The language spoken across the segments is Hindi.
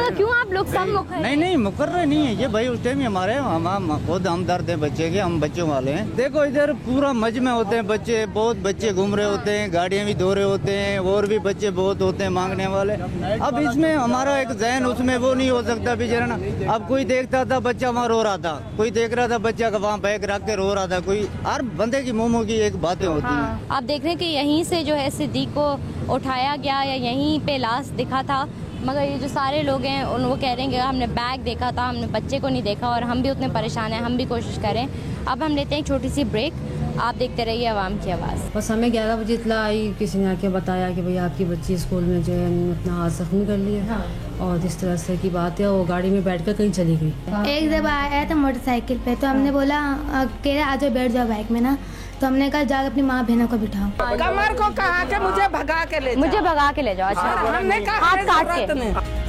क्यों आप लोग सब मुकर? नहीं मुकर्रर नहीं है ये भाई, उस टाइम हमारे हम खुद हमदर्द हैं बच्चे के, हम बच्चों वाले हैं। देखो इधर पूरा मजमे होते हैं बच्चे, बहुत बच्चे घूम रहे होते हैं, गाड़ियाँ भी धो रहे होते हैं, और भी बच्चे बहुत होते हैं मांगने वाले। अब इसमें हमारा एक जहन उसमें वो नहीं हो सकता बेचारा ना। अब कोई देखता था बच्चा वहाँ रो रहा था, कोई देख रहा था बच्चा का वहाँ बैग रख के रो रहा था, कोई हर बंदे की मुँह की एक बातें होती हैं। आप देख रहे हैं कि यहीं से जो है सिद्दीक को उठाया गया या यहीं पे लाश दिखा था, मगर ये जो सारे लोग हैं वो कह रहे हैं कि हमने बैग देखा था, हमने बच्चे को नहीं देखा, और हम भी उतने परेशान हैं, हम भी कोशिश करें। अब हम लेते हैं एक छोटी सी ब्रेक, आप देखते रहिए आवाम की आवाज़। बस हमें 11 बजे इतला आई, किसी ने आके बताया कि भाई आपकी बच्ची स्कूल में जो है अपना हाथ जख्मी कर लिया, और इस तरह से की बात है, वो गाड़ी में बैठकर कहीं चली गई। एक जब आया था मोटरसाइकिल पे, तो हमने बोला कह रहे आ जाओ बैठ जाओ बाइक में ना, तो हमने कहा जाकर अपनी माँ बहनों को बिठाओ। कमर को कहा कि मुझे भगा के ले जाओ। अच्छा, हमने कहा हाथ काट के।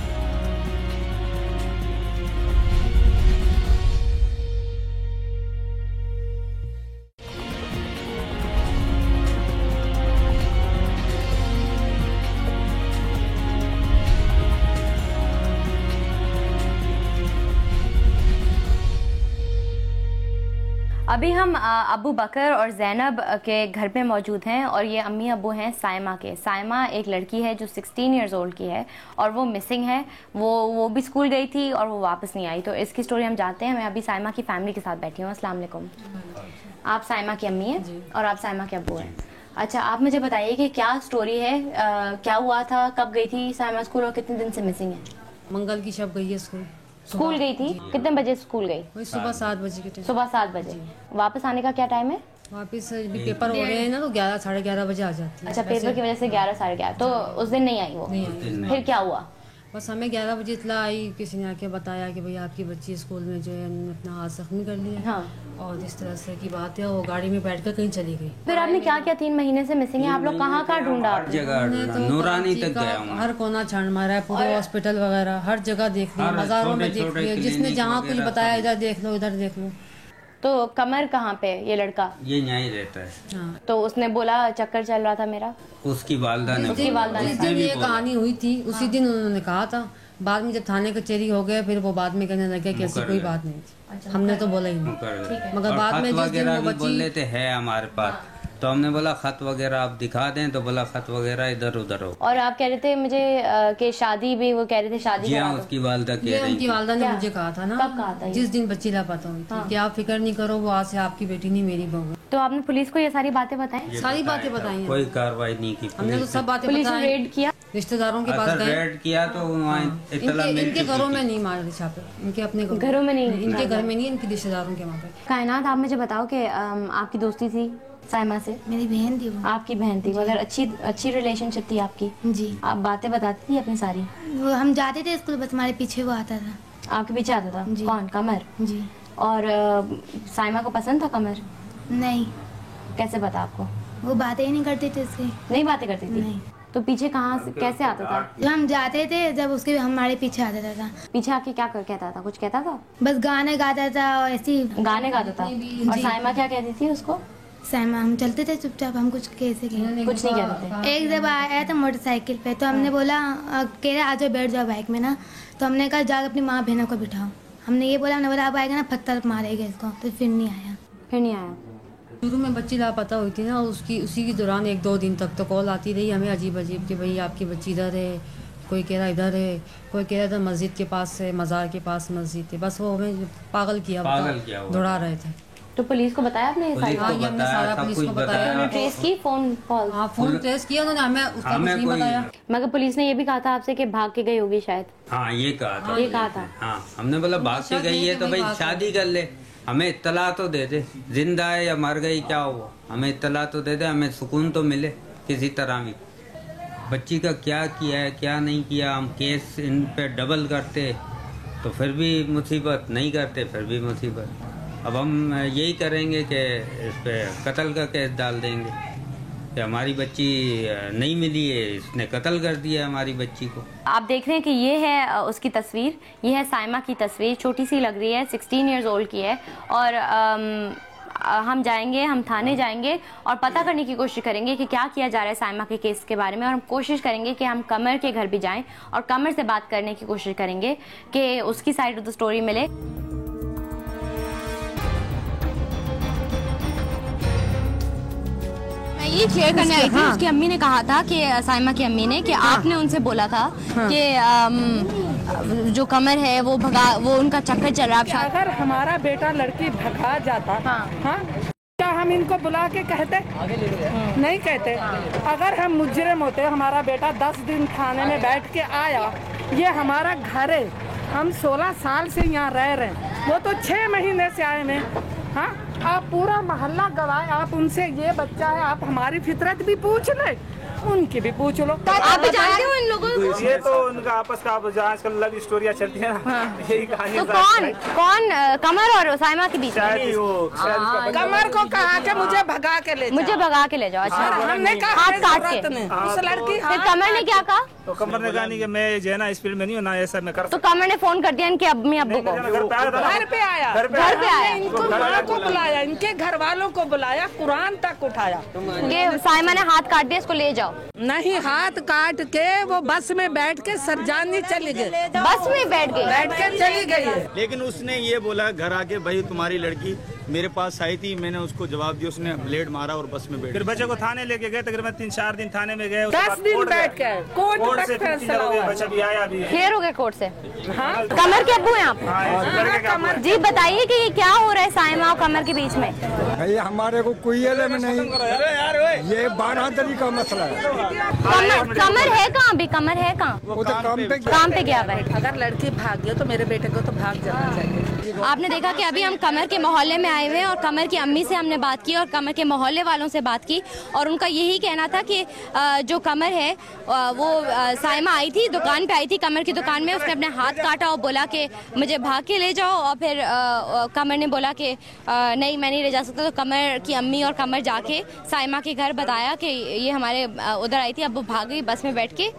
अभी हम अबू बकर और ज़ैनब के घर पे मौजूद हैं, और ये अम्मी अबू हैं साइमा के। साइमा एक लड़की है जो 16 इयर्स ओल्ड की है, और वो मिसिंग है। वो भी स्कूल गई थी और वो वापस नहीं आई। तो इसकी स्टोरी हम जानते हैं। मैं अभी साइमा की फैमिली के साथ बैठी हूँ। अस्सलाम वालेकुम। आप साइमा की अम्मी हैं और आप साइमा के अबू हैं। अच्छा, आप मुझे बताइए कि क्या स्टोरी है, क्या हुआ था, कब गई थी साइमा स्कूल और कितने दिन से मिसिंग है? मंगल की शब गई है स्कूल गई थी। कितने बजे स्कूल गई? वही सुबह 7 बजे के टाइम। सुबह 7 बजे। वापस आने का क्या टाइम है? वापस भी पेपर हो रहे हैं ना, तो 11 साढ़े 11 बजे आ जाती है। अच्छा, पेपर की वजह से 11 साढ़े 11। तो उस दिन नहीं आई वो? नहीं आई। फिर क्या हुआ? बस हमें 11 बजे इतला आई, किसी ने आके बताया कि भाई आपकी बच्ची स्कूल में जो है अपना हाथ जख्मी कर लिया, और इस तरह से की बात है, वो गाड़ी में बैठकर कहीं चली गई। फिर आपने क्या किया? 3 महीने से मिसिंग है, आप लोग कहाँ कहाँ ढूंढा? नूरानी तक गया, हर कोना छान मारा है, पूरे हॉस्पिटल वगैरह हर जगह देख लिया, मज़ारों में देख लिया, जिसने जहाँ कुछ बताया इधर देख लो इधर देख लो। तो कमर कहाँ पे? ये लड़का ये यहीं रहता है। हाँ। तो उसने बोला चक्कर चल रहा था मेरा। उसकी वालदा ने जिस दिन ये कहानी हुई थी उसी दिन उन्होंने कहा था। बाद में जब थाने कचहरी हो गए, फिर वो बाद में कहने लगे कि ऐसी कोई बात नहीं थी। हमने तो बोला ही नहीं, मगर बाद में जिस दिन वो बच्ची बोल लेते है हमारे पास, तो हमने बोला खत वगैरह आप दिखा दें, तो बोला खत वगैरह इधर उधर हो। और आप कह रहे थे मुझे कि शादी भी, वो कह रहे थे शादी करा दो। उसकी वालदा कह रही थी। उनकी वालदा ने मुझे कहा था ना। कब कहा था? जिस दिन बच्ची लापता हुई थी कि आप फिक्र नहीं करो, वो आज से आपकी बेटी नहीं मेरी बहू। तो आपने पुलिस को ये सारी बातें बताई? सारी बातें बताई, कोई कार्रवाई नहीं की। हमने तो सब बातें पुलिस ने रेड किया, रिश्तेदारों के पास गए, रेड किया, तो इनके घरों में नहीं मारे छापे, इनके अपने घरों में नहीं, इनके घर में नहीं, इनके रिश्तेदारों के वहाँ पे। कायनात, आप मुझे बताओ कि आपकी दोस्ती थी साइमा से? मेरी बहन थी वो। आपकी बहन थी, मगर अच्छी रिलेशनशिप थी आपकी? जी। आप बातें बताती थी अपनी सारी? वो हम जाते थे स्कूल, बस हमारे पीछे वो आता था। आपके पीछे आता था? जी। कौन? कमर? जी। और साइमा को पसंद था कमर? नहीं। कैसे पता आपको? वो बातें ही नहीं करते थे उससे। नहीं बातें करती थी? नहीं। तो पीछे कहाँ से, कैसे आता था? जब हम जाते थे, जब उसके हमारे पीछे आता था। पीछे आके क्या कहता था? कुछ कहता था? बस गाने गाता था और ऐसे ही गाने गाता था। और साइमा क्या कहती थी उसको? साइमा, हम चलते थे चुपचाप, हम कुछ कैसे कुछ नहीं कहते थे। एक जब आया था मोटरसाइकिल पे, तो हमने बोला कह रहे आ जाओ बैठ जाओ बाइक में ना, तो हमने कहा जाकर अपनी माँ बहनों को बिठाओ। हमने ये बोला, हमने बोला अब आएगा ना पत्थर मारेगा इसको, तो फिर नहीं आया। फिर नहीं आया। शुरू में बच्ची लापता हुई थी ना, उसी के दौरान 1-2 दिन तक तो कॉल आती रही हमें अजीब अजीब कि भाई आपकी बच्ची इधर है, कोई कह रहा इधर है, कोई कह रहा था मस्जिद के पास है, मज़ार के पास मस्जिद है। बस वो हमें पागल किया दौड़ा रहे थे। तो पुलिस को बताया आपने? हमने सारा पुलिस को बताया। उन्होंने ट्रेस की फोन कॉल? हाँ, फोन ट्रेस किया उन्होंने, हमें उसका कुछ नहीं बताया। मगर पुलिस ने ये भी कहा था आपसे कि भाग के गई होगी शायद? हाँ, ये कहा था। ये कहा था? हाँ, हमने बोला भाग के गई है तो भाई शादी कर ले, हमें इत्तला तो दे दे, जिंदा है या मर गई क्या हुआ, हमें इत्तला तो दे दे, हमें सुकून तो मिले किसी तरह भी। बच्ची का क्या किया है क्या नहीं किया, हम केस इन पे डबल करते तो फिर भी मुसीबत, नहीं करते फिर भी मुसीबत। अब हम यही करेंगे कि इस पे कत्ल का केस डाल देंगे कि हमारी बच्ची नहीं मिली है, इसने कत्ल कर दिया हमारी बच्ची को। आप देख रहे हैं कि ये है उसकी तस्वीर, ये है साइमा की तस्वीर। छोटी सी लग रही है, 16 इयर्स ओल्ड की है। और हम जाएंगे, हम थाने जाएंगे और पता करने की कोशिश करेंगे कि क्या किया जा रहा है साइमा के केस के बारे में, और हम कोशिश करेंगे कि हम कमर के घर भी जाएं और कमर से बात करने की कोशिश करेंगे कि उसकी साइड ऑफ द स्टोरी मिले। ये शेयर करने आई थी, उसकी अम्मी ने कहा था कि साइमा की अम्मी ने कि आपने उनसे बोला था कि जो कमर है वो उनका चक्कर चल रहा है। अगर हमारा बेटा लड़की भगा जाता क्या हम इनको बुला के कहते? नहीं कहते। अगर हम मुजरिम होते, हमारा बेटा 10 दिन थाने में बैठ के आया, ये हमारा घर है, हम 16 साल से यहाँ रह रहे हैं, वो तो 6 महीने से आए में। हाँ, आप पूरा मोहल्ला गवाए, आप उनसे ये बच्चा है, आप हमारी फितरत भी पूछ ले, उनकी भी पूछ लो। आप भी जानते हो इन लोगों को? ये तो उनका आपस का आजकल लव स्टोरियाँ चलती है ना, यही कहानी। तो कौन कमर और साइमा के बीच में? कमर को कहा कि मुझे भगा के ले जाओ। अच्छा, हमने कहा हाथ काट के उस लड़की। फिर कमर ने क्या कहा? तो कमर ने कहा नहीं कि मैं जो है ना इस फील्ड में नहीं हूँ ना, ऐसा मैं कर। तो कमर ने फोन कर दिया इनके अम्मी अब्बू को? घर पे आया, इनको माँ को बुलाया, इनके घर वालों को बुलाया, कुरान तक उठाया कि साइमा ने हाथ काट दिया, इसको ले जाओ। नहीं, हाथ काट के वो बस में बैठ के सरजानी चली गई। बस में बैठ के चली गई। लेकिन उसने ये बोला घर आके, भाई तुम्हारी लड़की मेरे पास आई थी, मैंने उसको जवाब दिया, उसने ब्लेड मारा और बस में बैठ। फिर बच्चे को थाने लेके गए, तकरीबन 3-4 दिन थाने में गए, 10 दिन बैठ के कोर्ट से बच्चा भी आया, अभी क्लियर हो गया कोर्ट से। हाँ, कमर के अब्बू हैं आप? जी बताइए कि ये क्या हो रहा है साइमा और कमर के बीच में? भाई हमारे को कोई इल्म नहीं, ये बारादरी का मसला है। कमर है कहाँ भी? कमर है कहाँ? वो तो काम पे गया भाई। अगर लड़की भाग गई तो मेरे बेटे को तो भाग जाना चाहिए। आपने देखा कि अभी हम कमर के मोहल्ले में आए हुए हैं और कमर की अम्मी से हमने बात की और कमर के मोहल्ले वालों से बात की, और उनका यही कहना था कि जो कमर है वो साइमा आई थी, दुकान पे आई थी, कमर की दुकान में, उसने अपने हाथ काटा और बोला कि मुझे भाग के ले जाओ, और फिर कमर ने बोला कि नहीं मैं नहीं ले जा सकता। तो कमर की अम्मी और कमर जाके साइमा के घर बताया कि ये हमारे उधर आई थी, अब वो भाग गई बस में बैठ के।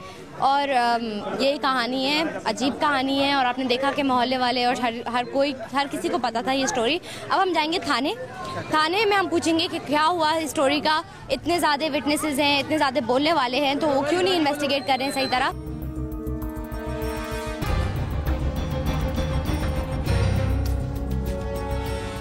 और यही कहानी है, अजीब कहानी है, और आपने देखा कि मोहल्ले वाले और हर किसी को पता था ये स्टोरी। अब हम जाएंगे थाने में, हम पूछेंगे कि क्या हुआ इस स्टोरी का। इतने ज़्यादा विटनेसेस हैं, इतने ज़्यादा बोलने वाले हैं, तो वो क्यों नहीं इन्वेस्टिगेट कर रहे हैं सही तरह?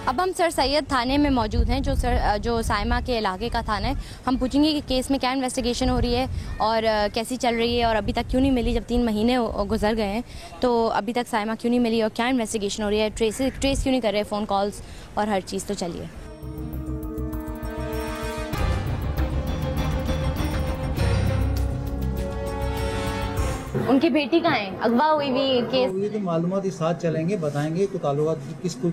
अब हम सर सैयद थाने में मौजूद हैं, जो साइमा के इलाके का थाना है। हम पूछेंगे कि केस में क्या इन्वेस्टिगेशन हो रही है और कैसी चल रही है, और अभी तक क्यों नहीं मिली। जब 3 महीने गुजर गए हैं तो अभी तक साइमा क्यों नहीं मिली और क्या इन्वेस्टिगेशन हो रही है, ट्रेस क्यों नहीं कर रहे फ़ोन कॉल्स और हर चीज़। तो चलिए उनकी बेटी कहाँ है? अगवा हुई भी केस, ये तो मालूमात के साथ चलेंगे, बताएंगे को ताल्लुकात किसको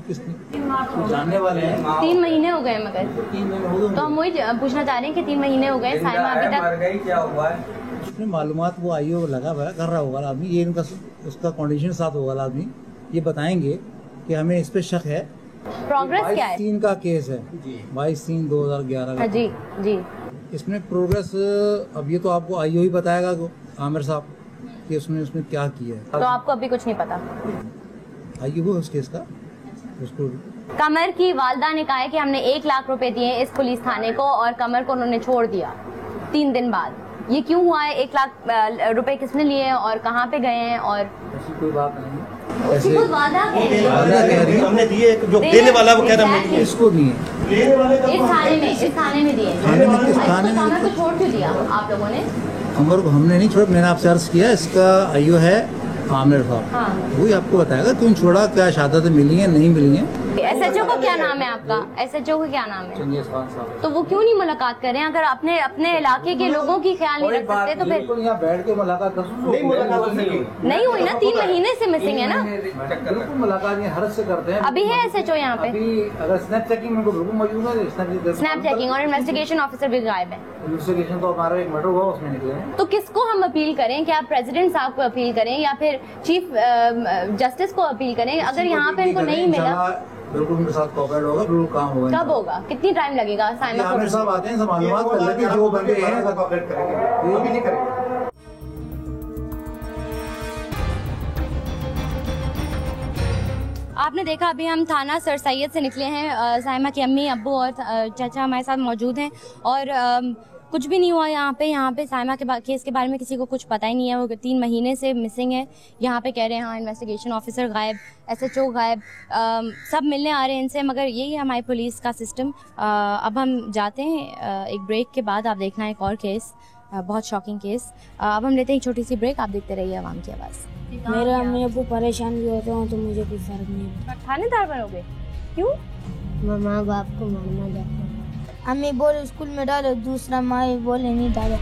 जानने वाले हैं। 3 महीने हो गए मगर 3 महीने हो गए, तो हम वही पूछना चाह रहे हैं कि 3 महीने हो गए, साइमा अभी तक क्या हुआ है? उसमें मालूमात वो आईओ लगा हुआ कर रहा होगा आदमी, ये इनका उसका कंडीशन साथ होगा आदमी, ये बताएंगे कि हमें इस पे शक है। प्रोग्रेस क्या है? 22/3 का केस है, 22/3/2011 का। जी इसमें प्रोग्रेस अब ये तो आपको आईओ ही बताएगा आमिर साहब कि उसमें क्या किया है। तो आपको अभी कुछ नहीं पता? आईओ वो उस केस का उसको। कमर की वालदा ने कहा है कि हमने 1 लाख रुपए दिए इस पुलिस थाने को और कमर को उन्होंने छोड़ दिया 3 दिन बाद। ये क्यों हुआ है? 1 लाख रुपए किसने लिए और कहाँ पे गए हैं? और ऐसी कोई बात नहीं है, ऐसे वादा हमने दिए, जो देने वाला वो कह रहा है इसको नहीं है। इस थाने में दिए। कमर को छोड़ क्यों दिया आप लोगों ने? कमर को हमने नहीं छोड़ा, मैंने आपसे अर्ज किया, इसका आईओ है आमिर साहब, वही आपको बताएगा क्यों छोड़ा, क्या शहादत मिली है नहीं मिली है। SHO का क्या नाम है आपका? SHO का क्या नाम है? चंगेज खान साहब। तो वो क्यों नहीं मुलाकात करें? अगर अपने इलाके के लोगों की ख्याल नहीं रख सकते तो फिर यहाँ बैठ के मुलाकात नहीं हुई ना? 3 महीने से मिसिंग है ना? बिल्कुल मुलाकात हर से करते हैं। अभी है SHO यहाँ पे? अगर स्नैप चेकिंग में बिल्कुल मौजूद है, स्नैप चेकिंग और इन्वेस्टिगेशन ऑफिसर भी गायब है। इन्वेस्टिगेशन तो हमारा एक मर्डर हुआ उसमें निकले हैं। तो किसको हम अपील करें? क्या प्रेसिडेंट साहब को अपील करें या फिर चीफ जस्टिस को अपील करें? अगर यहाँ पे इनको नहीं मिला, बिल्कुल उनके साथ कोऑपरेट होगा, बिल्कुल काम होगा। कब होगा? कितनी टाइम लगेगा? साइमा आमिर साहब आते हैं, सब मालूमात कर लेते हैं, जो बंदे हैं कोऑपरेट करेंगे, वो भी नहीं करेंगे। आपने देखा अभी हम थाना सर सैयद से निकले हैं। साइमा की अम्मी, अब्बू और चाचा हमारे साथ मौजूद हैं और कुछ भी नहीं हुआ यहाँ पे साइमा के केस के बारे में किसी को कुछ पता ही नहीं है। वो 3 महीने से मिसिंग है। यहाँ पे कह रहे हैं हाँ इन्वेस्टिगेशन ऑफिसर गायब, SHO गायब, सब मिलने आ रहे हैं इनसे, मगर यही है हमारी पुलिस का सिस्टम। अब हम जाते हैं एक ब्रेक के बाद, आप देखना एक और केस, बहुत शॉकिंग केस। अब हम लेते हैं एक छोटी सी ब्रेक, आप देखते रहिए आवाम की आवाज़। मेरे अम्मी अब्बू परेशान भी होते हैं तो मुझे कोई फर्क नहीं पड़ता। थानेदार बनोगे? क्यों? मैं माँ बाप को मारना चाहता हूँ। अम्मी बोले स्कूल में डालो, दूसरा माँ बोले नहीं डालो।